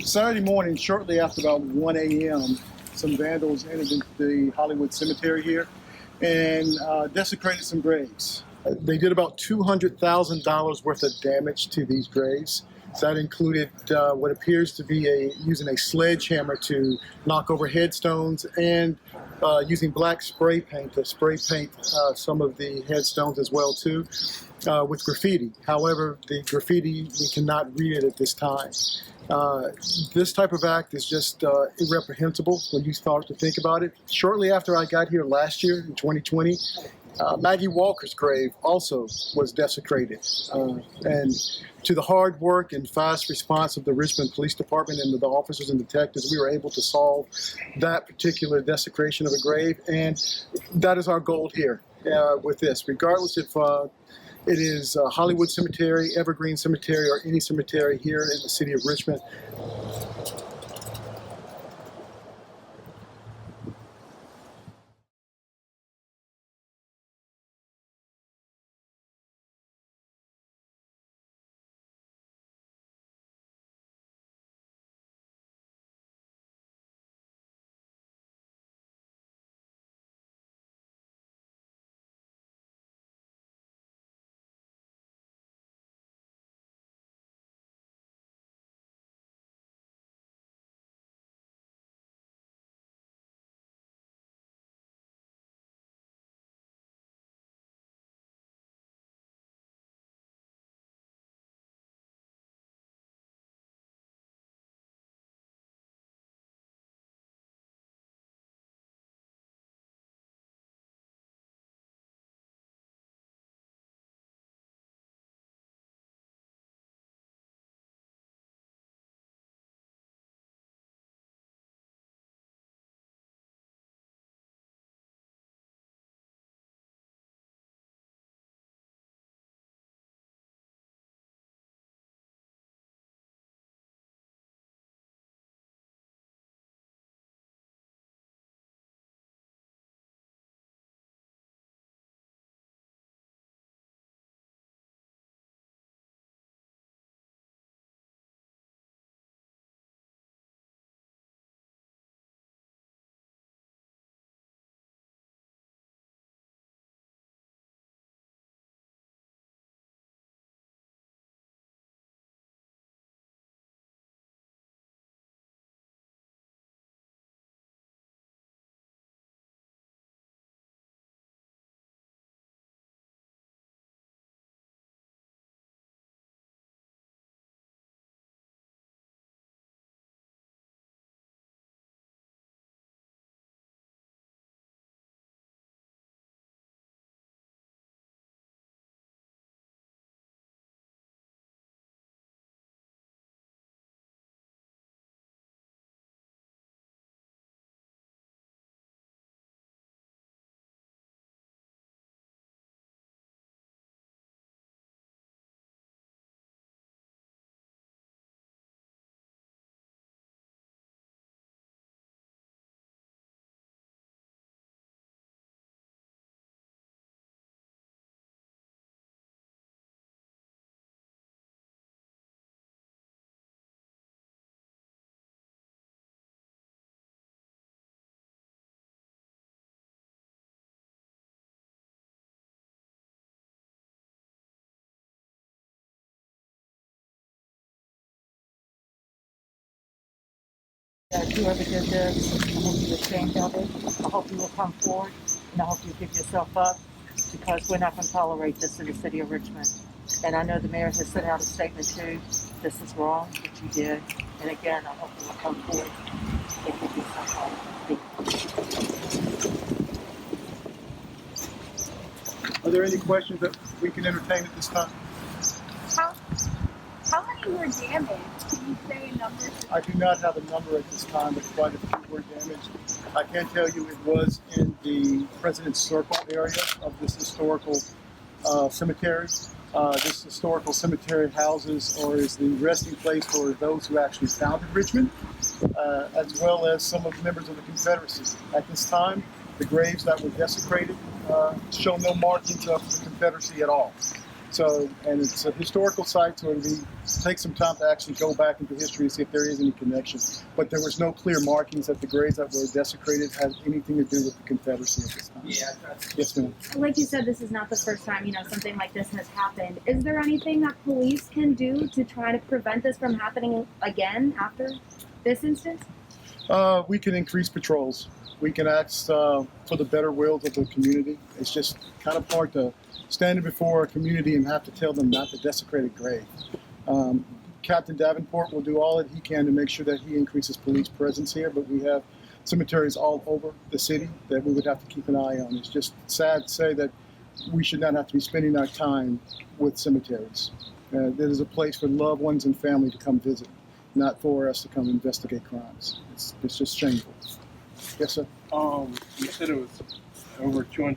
Saturday morning, shortly after about 1 a.m., some vandals entered into the Hollywood Cemetery here and desecrated some graves. They did about $200,000 worth of damage to these graves. So that included what appears to be using a sledgehammer to knock over headstones and using black spray paint to spray paint some of the headstones as well too, with graffiti. However, the graffiti, we cannot read it at this time. This type of act is just irreprehensible when you start to think about it. Shortly after I got here last year in 2020, Maggie Walker's grave also was desecrated. And to the hard work and fast response of the Richmond Police Department and the officers and detectives, we were able to solve that particular desecration of a grave. And that is our goal here with this, regardless if it is Hollywood Cemetery, Evergreen Cemetery, or any cemetery here in the city of Richmond. Whoever did this, I hope you're ashamed of it. I hope you will come forward, and I hope you give yourself up, because we're not going to tolerate this in the city of Richmond. And I know the mayor has sent out a statement too. This is wrong, what you did. And again, I hope you will come forward and give yourself up. Are there any questions that we can entertain at this time? How many were damaged? Can you say numbers? I do not have a number at this time, but quite a few were damaged. I can tell you it was in the President's Circle area of this historical cemetery. This historical cemetery houses or is the resting place for those who actually founded Richmond, as well as some of the members of the Confederacy. At this time, the graves that were desecrated show no markings of the Confederacy at all. So, and it's a historical site, so it'll take some time to actually go back into history and see if there is any connection. But there was no clear markings that the graves that were desecrated had anything to do with the Confederacy at this time. Yes, ma'am. Like you said, this is not the first time, something like this has happened. Is there anything that police can do to try to prevent this from happening again after this instance? We can increase patrols. We can ask for the better wills of the community. It's just kind of hard to stand before a community and have to tell them not to desecrate a grave. Captain Davenport will do all that he can to make sure that he increases police presence here, but we have cemeteries all over the city that we would have to keep an eye on. It's just sad to say that we should not have to be spending our time with cemeteries. There is a place for loved ones and family to come visit, not for us to come investigate crimes. It's just shameful. Yes, sir. You said it was over 200